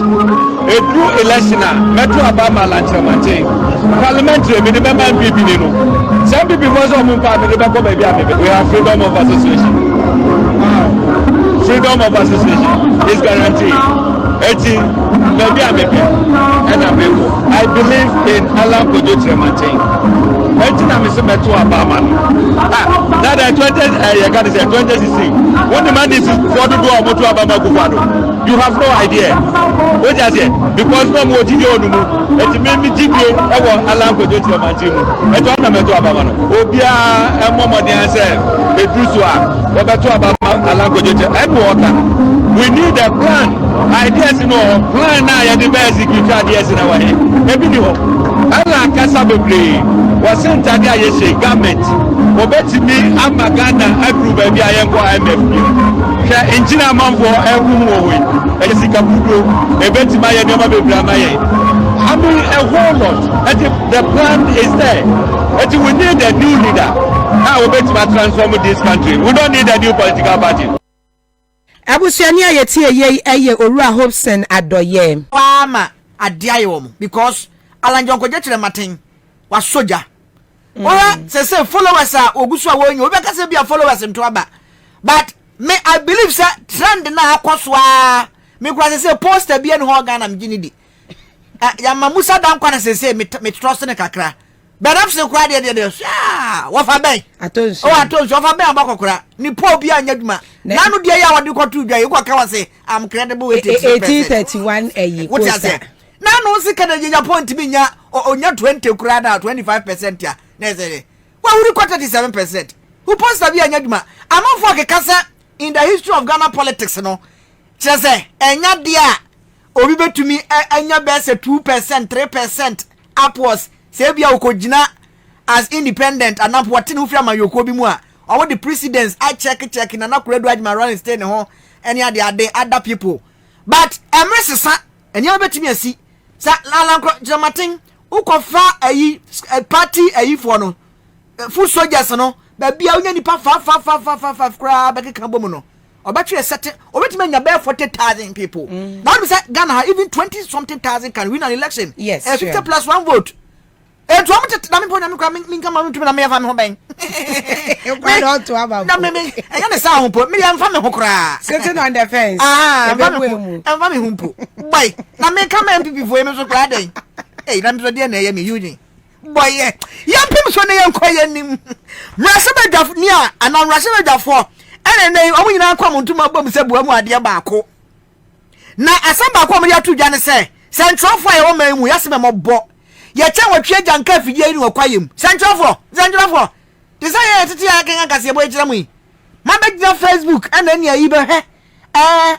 true electioner metro abama la Trematen parliamentary me the MPP no some people was on move pa me the go baby we have freedom of association is guaranteed. Maybe and I believe in Alan Kwadwo Trematen. That 2016. When the man is for to go to Abama Gufado, you have no idea. What is it? Because no more video. It made me GPA Alan Kwadwo Trematen. I don't know to Abama. Obia and Mama Dianse, Pedrusua, Roberto Abama, Alan Kwadwo Trematen. We need a plan. Ideas no plan now you the best execute ideas in our head. Maybe no. Allah kasa bebre. Was sent to the government. Obeti me Amagana approve baby I am IMF. Ka engineer man for every way. Ejika budo. Ebeti my never bebre my. I mean a whole lot. The plan is there. We need a new leader. Now obeti ma transform this country. We don't need a new political party. Abusuani ayeti Owura Hobson Adoye Wama adiaye wo because Alan John Kwadwo Trematen was soldier. Ora say followers are ogusu awonyo obeka say bia followers nto aba. But me I believe say trend na akoswa me kwa say poster bia no ho Ghana mgini di. Ya mamusa dan kwa na say me trust ne kakra. Perhaps the crowd there. What for me? I told you. Oh, I told you. What for me? I'm bakokura. Ni po bi anyaduma. Nanu dia ya wadi ko tu dwa. You go say I'm credible with 1831 What you say? na no sika na nya point bi nya onya 20 kura na 25% ya na say wa wuri kwata 37%. Who post abi anya duma amafo akekasa in the history of Ghana politics no chese enya dia obi betumi enya be say 2% 3% upwards say bia okogina as independent and what tin ufia mayoko bi mu a or the precedents I check na nakura do adma run stay ne ho any other people but emresesa enya betumi asi sa lalanko jamatin ukofa ayi party ayi for no full soldiers no ba bia onya nipa fa kra ba keka bomu no obatwe set obetumi nya be 40,000 people now we say Ghana even 20 something thousand can win an election. Yes, 50 plus 1 vote. E to amete na me po na me kwa me nka ma ntumi na me yafa me ho ben. Kwa do to aba. Na me enya ne sa ho po me yafa me ho kra. Sitting on the fence. Enfa me ho po. Boy, na me ka ma MPP fo me so kra den. Eh, na me so de na ye me Eugene. Boy, ya pim so na ye nkoye nim. Mrasebadwafo ni a ana mrasebadwafo ene omo nyina kwa mo ntuma bom se bua mu ade ba ko. Na asamba kwa mo ya tu dwa ne se central fire wo ma mu yase me mobo. Ye chen watwe janka fidie ni wakwayem central for desire tete ya kan kase boy kira mu yi ma be gina Facebook and then yi be he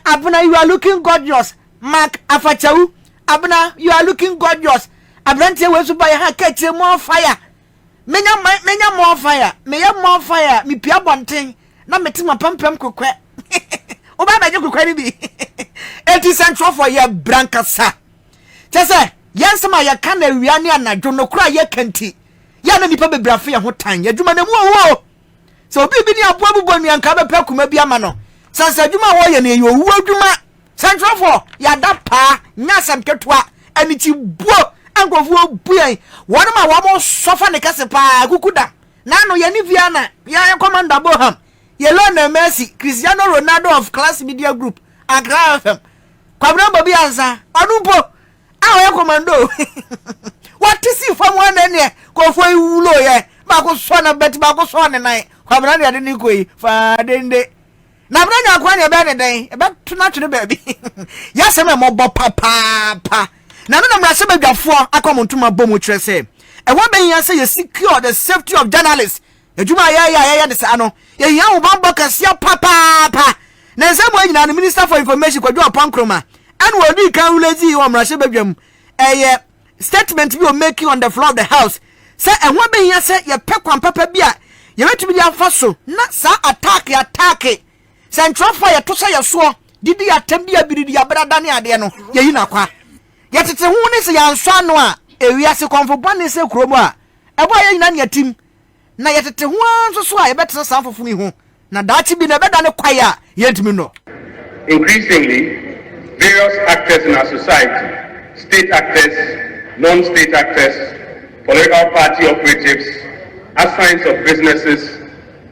abuna you are looking gorgeous Mark Afachawu abuna you are looking gorgeous abrante we so buy ha ka kire more fire menya more fire meya more fire mi pia bonten na metima pampam kokwe oba ba je kokwe ni bi eti central for ye brankasa chese yansema ya kana wiane anadwo no kura ye kanti ya na nipa bebrafe ya ho tan ya dwuma na mu wo so obi bi ni aboa bubo nyanka be pakuma bi ama no sansa dwuma wo ye na ye owu adwuma central for ya da pa nya samketwa anichi buo angrofo buan wonu ma wo mo sofa ne kase pa kukuda na no ye ni viana ya commander Boham ye Lionel Messi Cristiano Ronaldo of Class Media Group Accra FM kwabra bobi ansa onumpo awe commando what is it from one ene ko fo iwulo ye ba ko so na bet ba ko so ne nan kwabra de ade ni koyi fa dende na branya kwa ne be ne den e be tuna tune ba bi ya se me mo bo papa na no na mra se badwafo akomontuma bomu kire se e wo ben ya se ye secure the safety of journalists ejuma ya de sa no ye ya wo ban bokasia papa na se mo nyina no minister for information kwadwo apankroma and we do can lazy o mra se badwam statement we making on the floor of the house say e wo ben ya se ye pekwan papa bia ye betumi dia fa so na sa attack central fire to say so didi atem bia biridi abrada ne ade no ye yi na kwa ye tete hu ne se ya nso ano a ewia se konfo bone se kromo a ebo ye nyina ne atim na ye tete hu anso so a ye betese sanfofo ni hu na dachi bi na beda ne kwa ya ye ntimi no. Increasingly, various actors in our society, state actors, non-state actors, political party operatives, assigns of businesses,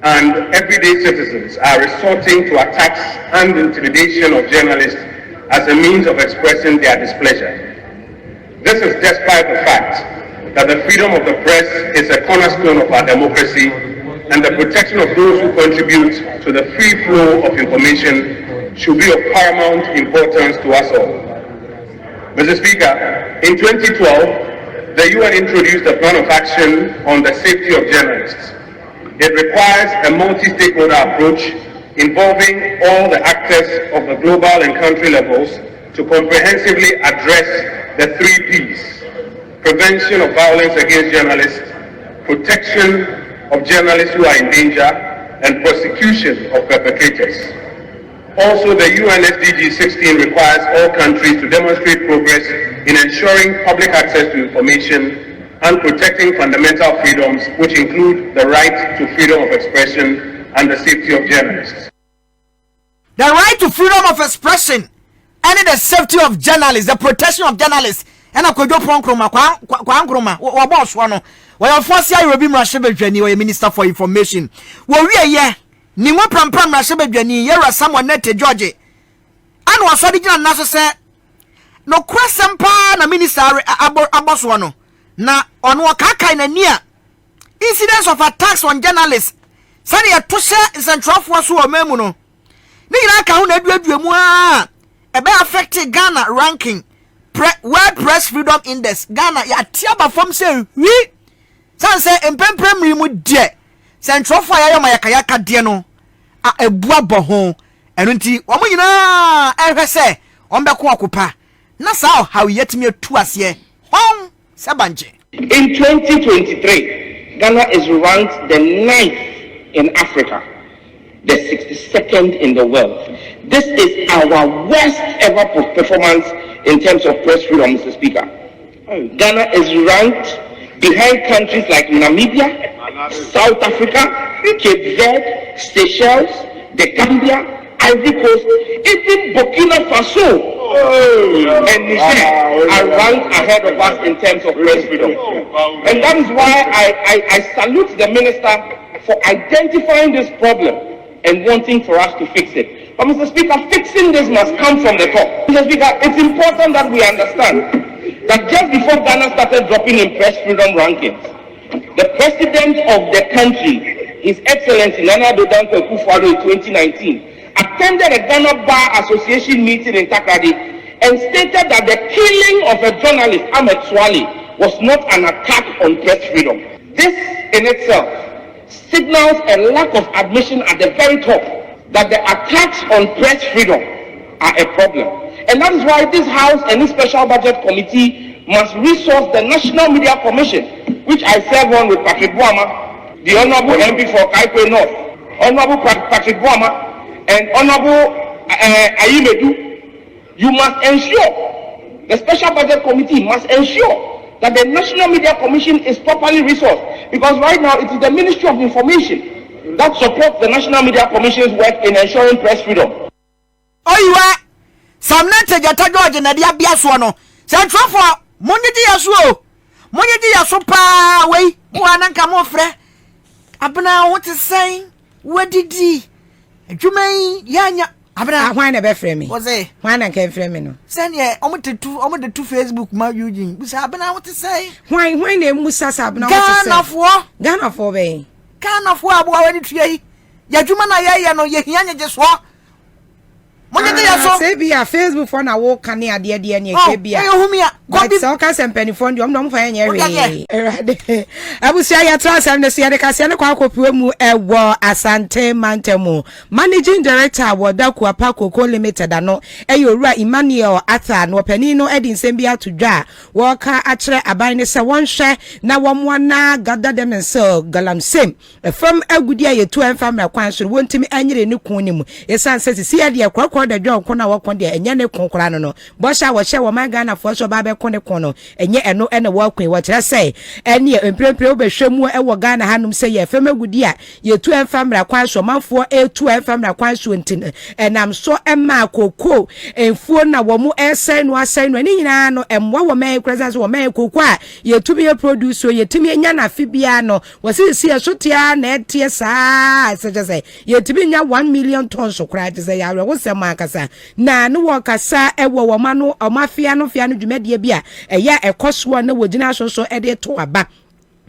and everyday citizens are resorting to attacks and intimidation of journalists as a means of expressing their displeasure. This is despite the fact that the freedom of the press is a cornerstone of our democracy, and the protection of those who contribute to the free flow of information should be of paramount importance to us all. Mr. Speaker, in 2012, the UN introduced a plan of action on the safety of journalists. It requires a multi-stakeholder approach involving all the actors of the global and country levels to comprehensively address the 3 Ps: prevention of violence against journalists, protection of journalists who are in danger, and prosecution of perpetrators. Also, the UN SDG 16 requires all countries to demonstrate progress in ensuring public access to information and protecting fundamental freedoms, which include the right to freedom of expression and the safety of journalists. The right to freedom of expression and the safety of journalists, the protection of journalists. And I could go Kwankroma, or boss one. Well, first year will be Mrashebedwani, or Minister for Information. Well, we are here. Niwa Prampram Mrashebedwani, here are someone net to George. And was original Nasa said, no question pa na Minister Aboswano. Na on Wakaka in a near incidents of attacks on journalists. Sani ya tusha central force wa memuno. Ni ila kauna dwe mwa ebe affect Ghana ranking World Press Freedom Index Ghana ya tiaba from say we san say empempem mu de central fire ya mayaka de no a ebua bɔ ho eno nti omo nyina ehwe se ombeko akopa na sa how yetimi atu ase hon sabanje. In 2023, Ghana is ranked the 9th in Africa, the 62nd in the world. This is our worst ever performance in terms of press freedom, Mr. Speaker. Ghana is ranked behind countries like Namibia, South Africa, Cape Verde, Seychelles, the Gambia, Ivory Coast, even Burkina Faso and Niger are ranked ahead of us in terms of press freedom. And that is why I salute the minister for identifying this problem and wanting for us to fix it. But Mr. Speaker, fixing this must come from the top. Mr. Speaker, it's important that we understand that just before Ghana started dropping in press freedom rankings, the president of the country, His Excellency Nana Addo Dankwa Akufo-Addo in 2019, attended a Ghana Bar Association meeting in Takoradi and stated that the killing of a journalist, Ahmed Swale, was not an attack on press freedom. This in itself signals a lack of admission at the very top that the attacks on press freedom are a problem. And that is why this House and this Special Budget Committee must resource the National Media Commission, which I serve on with Patrick Boama, the Honorable MP for Kaikwe North, Honorable Patrick Boama, and Honorable Ayimedu. You must ensure, the Special Budget Committee must ensure that the National Media Commission is properly resourced, because right now it is the Ministry of Information that supports the National Media Commission's work in ensuring press freedom. Oh, you are some nete jata George na dia biaso no. Central for money di yaso. Money di yaso pa we. Mo ananka mo frɛ. Abena what is saying? What did he? Adwumai yanya abena hwan na be frɛ me. Wo say Hwan na kan frɛ me no. Send ye omo de tu Facebook ma Eugene. Bisa abena what is saying? Hwan na musa sa abena what is saying? Ghana for be. Ghana for aboa wani tuye yi. Ya dwuma na ye no ye hia nye so. Money dey so say be a Facebook for na wo kan ade ade ne ke bia but so ka sempani for ndi omno mfa nya re erade abusia ya transam ne se de ka se ne kwa akopue mu ewo Asante Mantemu managing director Wodaku Apakoko Limited ano eyowura Emmanuel Ata no pani no edi nsem bia todwa wo ka akere aban ne se wonhwe na womwa na gada dem so galamsem from agudi ayetu emfa mrakwan so wontimi anyere ne kun ni mu esan se si ade kwa the John Kona Wakon de enye ne konkora no bosha wo hye wo man Ghana fo so ba be kone kono enye eno ene wo kwen wo kire sei ene emprempre obehwemu e wo Ghana hanum sei ye fem agudi a ye tu enfamra kwan so manfo e tu enfamra kwan so ntin enam so emma kokko enfuo na wo mu esai no asai no ni nyina no emwa wo man presence wo man kokko a ye tu be produce ye timi nya na fi bia no wo si so tia na etie saa se je sei ye timi nya 1 million tons so kra je sei ya wo sema kasa na no wakasa ewo wo ma no omafia no fia no dwumadie bia eya ekoso na wogina so ede to aba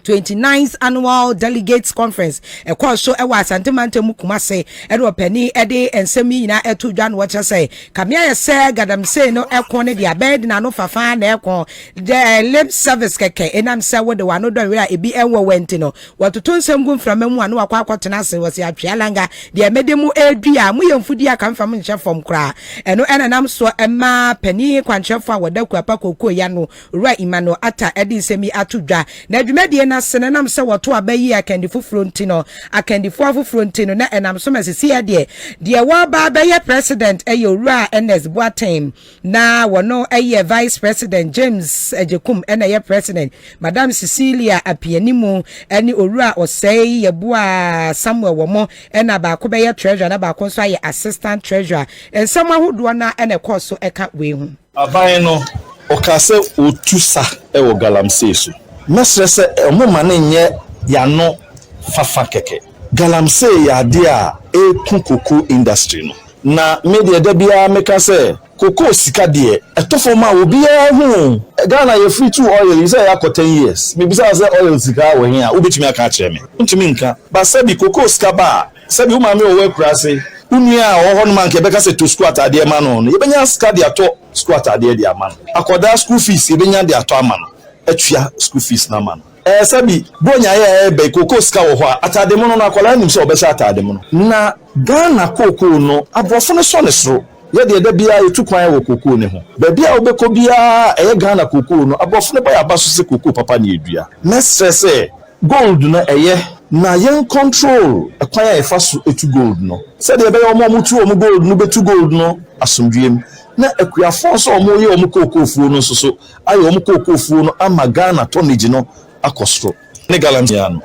29th annual delegates conference ekoso ewa Asante Mantemu Kumase ede opani ede ensemi nyina eto dwa no wacha say kamia ye say gadam say no ekon ne dia bed na no fafa na ekon the lip service keke enam say wo de wa no do we a ebi enwo wenti no watoto nsem gu mframa mu anu akwa akotena se wo se atwealanga de medemu edua mu yemfudi aka mfam nche fom kra eno enanam so ema pani kwanchefo a Wodaku Apakoko ya no Ura Emmanuel Ata ede nsemi atodwa na adwumadie na senenam se woto abayi akandifo frontino akandifo afofrontino na enam so mesisi ade de wa ba baye president Ura NS Boateng na wono vice president James Ejekum ena ye president Madam Cecilia Apianimu eni Owura Osei yebua Samuel Womo ena ba ko baye treasurer na ba ko so aye assistant treasurer ensam ahodo na ena course eka we hu aban no okase otusa ewo galamsey so mesrese omoma ne nye yano fafa keke galamsey ya dia eku koko industry no na media da bia meka se koko sika de etofo ma obi hu Ghana ye free to oil you say ya for 10 years me bisa say oil sika wo hin a obetumi aka kire me ntumi nka ba sabi koko sika ba sabi o ma me o we kurase unia o hono man ke beka se to squat ade ma no ye benya sika de ato school atade de ama no akoda school fees ebenya de ato ama no atua school fees na ama no sabi bonya ya be koko ska wo ho atade mu no akola nim se obesa atade mu no na Ghana koko no abrofo no so ne soro ye de da bia etu kwan wo koko ne ho ba bia obeko bia Ghana koko no abrofo no ba ya baso se koko papa ne edua na stress gold no na yen control ekwan ya efaso etu gold no se de be omo mutu omo gold no betu gold no asomdwem na akuafo so omo ye omo kokofuo no so aye omo kokofuo no ama Ghana tonnage no akostro ne galamsiano.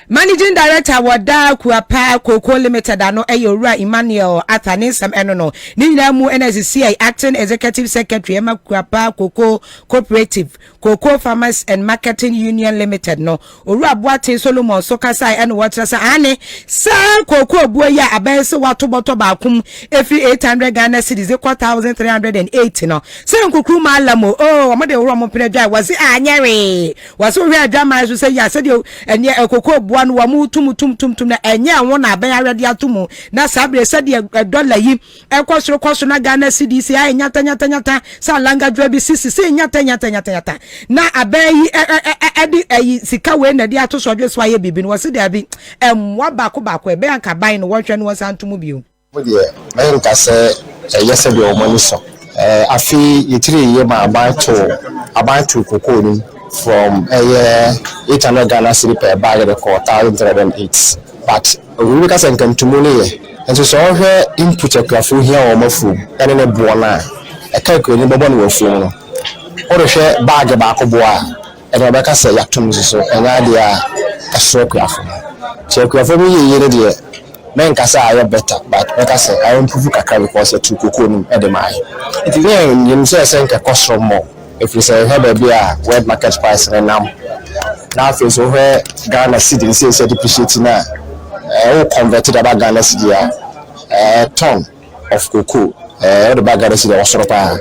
Managing Director Wada Kuapa Cocoa Limited ano Eyora Emmanuel Athanisam enono ni nyina mu NSCI Acting Executive Secretary Emma Kuapa Cocoa Cooperative Cocoa Farmers and Marketing Union Limited no Owura Boate Solomon Sokasai eno watrasa ane sa cocoa buo ya abense wato boto baakum every 800 Ghana cedis 4308 no se nkukuru malamo amade owura mo pedwa wase anyere wase ohwe adwama so se ya se de ene cocoa one wamu tum na enye anwo na aban arede atomu na sabre se de dollar yi ekosoro na Ghana cedis ya nyata sa langa dwa bi sisi nyata na aban yi edi sika we na de ato so dwe so aye bibi no wase de abi emwa bako ebe anka ban no wotwe no wasantomu bio de menka se yese de omani so afi yitiri ye ma aban to kokoni from 800 Ghana cedi per bag the 4308 but we ka sen kan tumuni ye and so here input akrafo here o mafu ene ne bo na e ka ko ni bobo no wafu no o de hwe bag ba ko bo a ene be ka se yatum so enya de a kasro akrafo che akrafo mi ye ne de men ka say I better but we ka say I improve kakra because to kokoni e de mai it is yen say sen ka kosro mo if you say have a web market price and now face over Ghana cedi say depreciate na converted about Ghana cedi ton of cocoa the bag Ghana cedi was sort of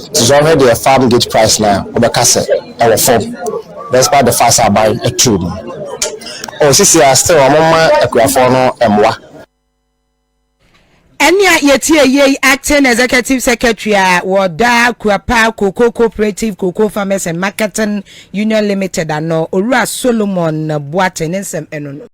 it's already a farm gate price now over kase our form that's part the fast I buy a tube sisi still amoma akuafo no emwa Enya yetie ye Acting Executive Secretary Wada Kuapa Cocoa Cooperative Cocoa Farmers and Marketing Union Limited ano Owura Solomon Boate nsem eno